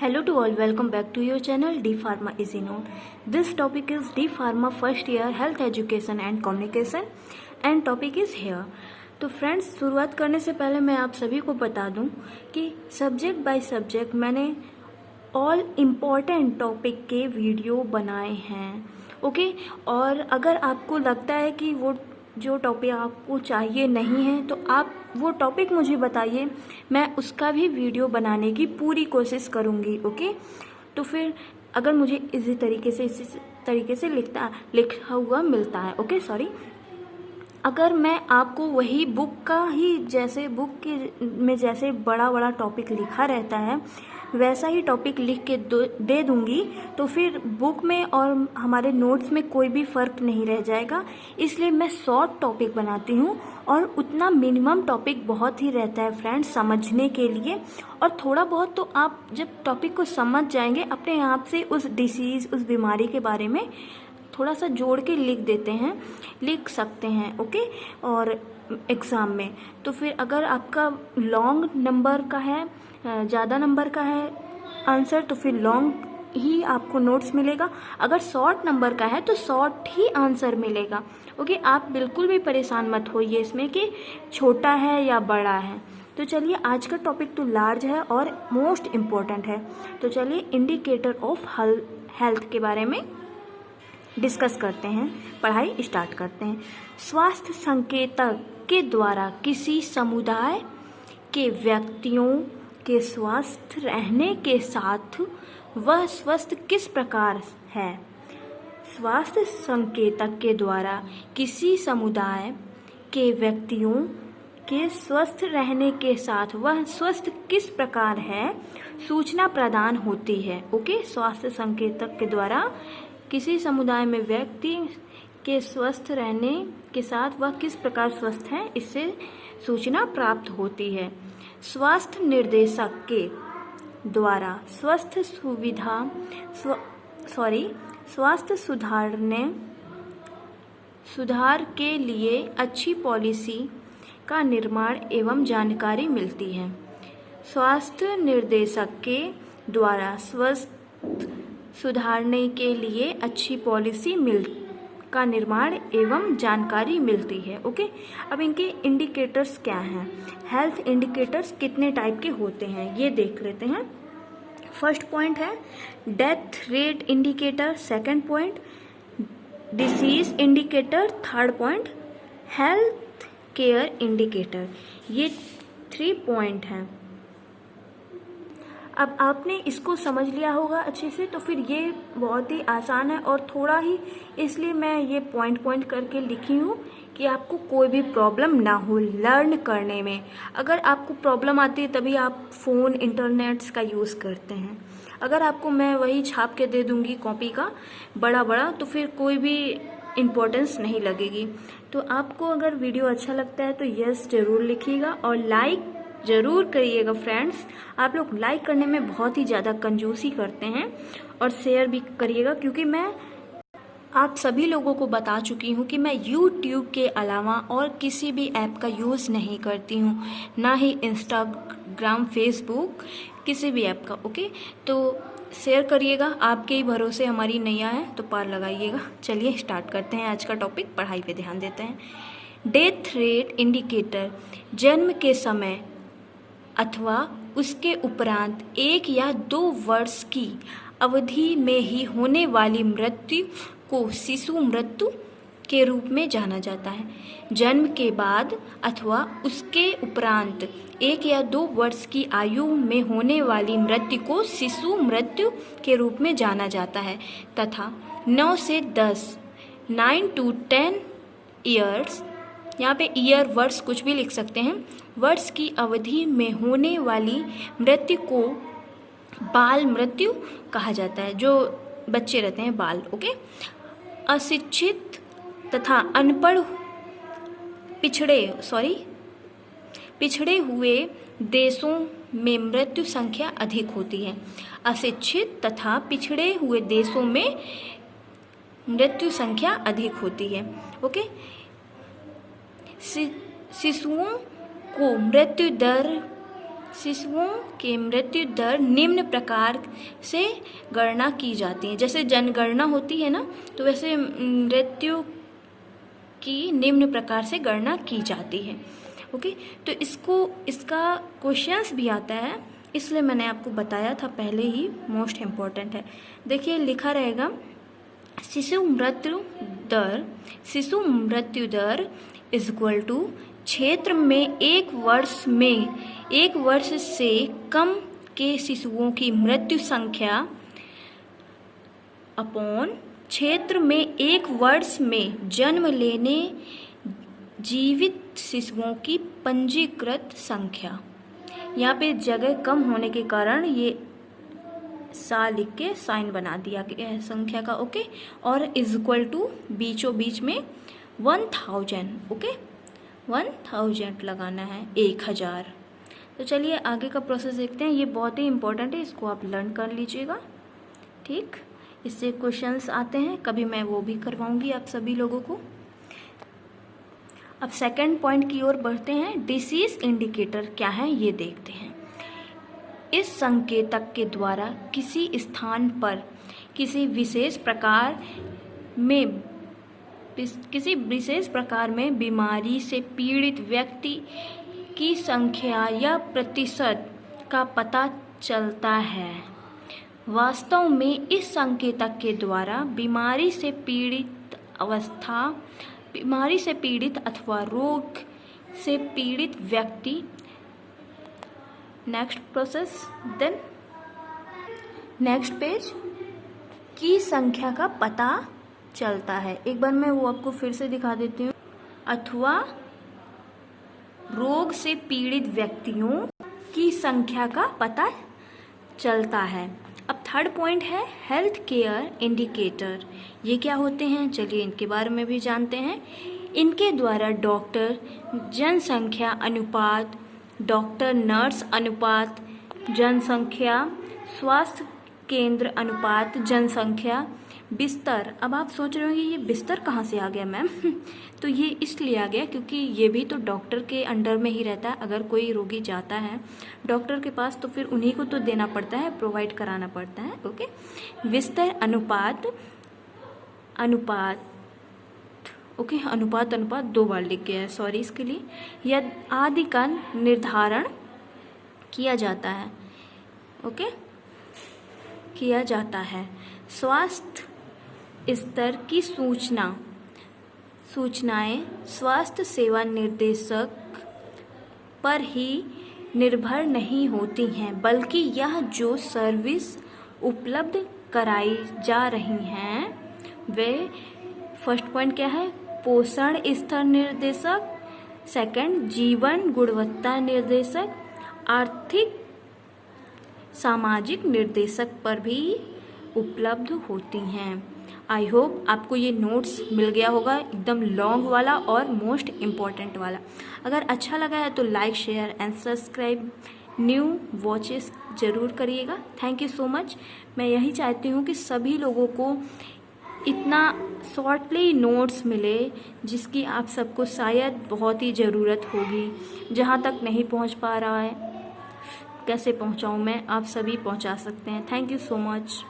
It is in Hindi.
Hello to all, welcome back to your channel D Pharma Easy Note. This topic is D Pharma first year health education and communication and topic is here. तो फ्रेंड्स, शुरुआत करने से पहले मैं आप सभी को बता दूं कि सब्जेक्ट बाय सब्जेक्ट मैंने ऑल इम्पॉर्टेंट टॉपिक के वीडियो बनाए हैं, ओके। और अगर आपको लगता है कि वो जो टॉपिक आपको चाहिए नहीं है तो आप वो टॉपिक मुझे बताइए, मैं उसका भी वीडियो बनाने की पूरी कोशिश करूँगी, ओके। तो फिर अगर मुझे इसी तरीके से लिखा हुआ मिलता है, ओके, सॉरी। अगर मैं आपको वही बुक का ही जैसे बुक के में जैसे बड़ा टॉपिक लिखा रहता है वैसा ही टॉपिक लिख के दे दूंगी तो फिर बुक में और हमारे नोट्स में कोई भी फ़र्क नहीं रह जाएगा। इसलिए मैं शॉर्ट टॉपिक बनाती हूँ और उतना मिनिमम टॉपिक बहुत ही रहता है फ्रेंड्स समझने के लिए। और थोड़ा बहुत तो आप जब टॉपिक को समझ जाएंगे अपने आप से उस डिसीज़ उस बीमारी के बारे में थोड़ा सा जोड़ के लिख सकते हैं, ओके। और एग्ज़ाम में तो फिर अगर आपका लॉन्ग नंबर का है, ज़्यादा नंबर का है आंसर, तो फिर लॉन्ग ही आपको नोट्स मिलेगा। अगर शॉर्ट नंबर का है तो शॉर्ट ही आंसर मिलेगा, ओके। आप बिल्कुल भी परेशान मत होइए इसमें कि छोटा है या बड़ा है। तो चलिए, आज का टॉपिक तो लार्ज है और मोस्ट इम्पोर्टेंट है। तो चलिए इंडिकेटर ऑफ हेल्थ के बारे में डिस्कस करते हैं, पढ़ाई स्टार्ट करते हैं। स्वास्थ्य संकेतक के द्वारा किसी समुदाय के व्यक्तियों के स्वस्थ रहने के साथ वह स्वस्थ किस प्रकार है। स्वास्थ्य संकेतक के द्वारा किसी समुदाय के व्यक्तियों के स्वस्थ रहने के साथ वह स्वस्थ किस प्रकार है सूचना प्रदान होती है, ओके। स्वास्थ्य संकेतक के द्वारा किसी समुदाय में व्यक्ति के स्वस्थ रहने के साथ वह किस प्रकार स्वस्थ है इससे सूचना प्राप्त होती है। स्वास्थ्य निर्देशक के द्वारा स्वास्थ्य सुधार के लिए अच्छी पॉलिसी का निर्माण एवं जानकारी मिलती है। स्वास्थ्य निर्देशक के द्वारा स्वास्थ्य सुधारने के लिए अच्छी पॉलिसी का निर्माण एवं जानकारी मिलती है, ओके। अब इनके इंडिकेटर्स क्या हैं, हेल्थ इंडिकेटर्स कितने टाइप के होते हैं ये देख लेते हैं। फर्स्ट पॉइंट है death rate indicator, second point disease indicator, third point health care indicator. ये 3 पॉइंट हैं। अब आपने इसको समझ लिया होगा अच्छे से, तो फिर ये बहुत ही आसान है और थोड़ा ही इसलिए मैं ये पॉइंट करके लिखी हूँ कि आपको कोई भी प्रॉब्लम ना हो लर्न करने में। अगर आपको प्रॉब्लम आती है तभी आप फ़ोन इंटरनेट्स का यूज़ करते हैं। अगर आपको मैं वही छाप के दे दूँगी कॉपी का बड़ा तो फिर कोई भी इम्पोर्टेंस नहीं लगेगी। तो आपको अगर वीडियो अच्छा लगता है तो यस ज़रूर लिखिएगा और लाइक ज़रूर करिएगा फ्रेंड्स। आप लोग लाइक करने में बहुत ही ज़्यादा कंजूसी करते हैं और शेयर भी करिएगा, क्योंकि मैं आप सभी लोगों को बता चुकी हूँ कि मैं YouTube के अलावा और किसी भी ऐप का यूज़ नहीं करती हूँ, ना ही इंस्टाग्राम, फेसबुक, किसी भी ऐप का, ओके। तो शेयर करिएगा, आपके ही भरोसे हमारी नैया है तो पार लगाइएगा। चलिए स्टार्ट करते हैं आज का टॉपिक, पढ़ाई पे ध्यान देते हैं। डेथ रेट इंडिकेटर जन्म के समय अथवा उसके उपरांत 1 या 2 वर्ष की अवधि में ही होने वाली मृत्यु को शिशु मृत्यु के रूप में जाना जाता है। जन्म के बाद अथवा उसके उपरांत 1 या 2 वर्ष की आयु में होने वाली मृत्यु को शिशु मृत्यु के रूप में जाना जाता है तथा 9 से 10 9 to 10 ईयर्स, यहाँ पे ईयर वर्ष कुछ भी लिख सकते हैं, वर्ष की अवधि में होने वाली मृत्यु को बाल मृत्यु कहा जाता है। जो बच्चे रहते हैं बाल, ओके। अशिक्षित तथा अनपढ़ पिछड़े हुए देशों में मृत्यु संख्या अधिक होती है। अशिक्षित तथा पिछड़े हुए देशों में मृत्यु संख्या अधिक होती है, ओके। शिशुओं को मृत्यु दर शिशुओं की मृत्यु दर निम्न प्रकार से गणना की जाती है। जैसे जनगणना होती है ना, तो वैसे मृत्यु की निम्न प्रकार से गणना की जाती है। ओके, तो इसका क्वेश्चंस भी आता है, इसलिए मैंने आपको बताया था पहले ही, मोस्ट इम्पॉर्टेंट है। देखिए लिखा रहेगा शिशु मृत्यु दर इज इक्वल टू क्षेत्र में एक वर्ष से कम के शिशुओं की मृत्यु संख्या अपॉन क्षेत्र में एक वर्ष में जन्म लेने जीवित शिशुओं की पंजीकृत संख्या। यहाँ पे जगह कम होने के कारण ये साल लिख के साइन बना दिया गया है संख्या का। ओके, और इज इक्वल टू बीचों बीच में 1000। ओके, 1000 लगाना है, 1000। तो चलिए आगे का प्रोसेस देखते हैं। ये बहुत ही इंपॉर्टेंट है, इसको आप लर्न कर लीजिएगा। ठीक, इससे क्वेश्चंस आते हैं, कभी मैं वो भी करवाऊंगी आप सभी लोगों को। अब सेकंड पॉइंट की ओर बढ़ते हैं। डिसीज इंडिकेटर क्या है ये देखते हैं। इस संकेतक के द्वारा किसी स्थान पर किसी विशेष प्रकार में बीमारी से पीड़ित व्यक्ति की संख्या या प्रतिशत का पता चलता है। वास्तव में इस संकेतक के द्वारा बीमारी से पीड़ित अथवा रोग से पीड़ित व्यक्ति next process, then next page की संख्या का पता चलता है। एक बार मैं वो आपको फिर से दिखा देती हूँ। अथवा रोग से पीड़ित व्यक्तियों की संख्या का पता चलता है। अब थर्ड पॉइंट है हेल्थ केयर इंडिकेटर। ये क्या होते हैं, चलिए इनके बारे में भी जानते हैं। इनके द्वारा डॉक्टर जनसंख्या अनुपात, डॉक्टर नर्स अनुपात जनसंख्या, स्वास्थ्य केंद्र अनुपात जनसंख्या, बिस्तर। अब आप सोच रहे होंगे ये बिस्तर कहाँ से आ गया मैम? तो ये इसलिए आ गया क्योंकि ये भी तो डॉक्टर के अंडर में ही रहता है। अगर कोई रोगी जाता है डॉक्टर के पास तो फिर उन्हीं को तो देना पड़ता है, प्रोवाइड कराना पड़ता है। ओके, बिस्तर अनुपात ओके, अनुपात 2 बार लिख गया है, सॉरी इसके लिए। यह आदि का निर्धारण किया जाता है। ओके, किया जाता है। स्वास्थ्य स्तर की सूचनाएं स्वास्थ्य सेवा निर्देशक पर ही निर्भर नहीं होती हैं, बल्कि यह जो सर्विस उपलब्ध कराई जा रही हैं वे, फर्स्ट पॉइंट क्या है, पोषण स्तर निर्देशक, सेकंड जीवन गुणवत्ता निर्देशक, आर्थिक सामाजिक निर्देशक पर भी उपलब्ध होती हैं। आई होप आपको ये नोट्स मिल गया होगा, एकदम लॉन्ग वाला और मोस्ट इम्पॉर्टेंट वाला। अगर अच्छा लगा है तो like share and subscribe, new watches ज़रूर करिएगा। Thank you so much. मैं यही चाहती हूँ कि सभी लोगों को इतना शॉर्टली नोट्स मिले जिसकी आप सबको शायद बहुत ही ज़रूरत होगी। जहाँ तक नहीं पहुँच पा रहा है, कैसे पहुँचाऊँ मैं, आप सभी पहुँचा सकते हैं। Thank you so much.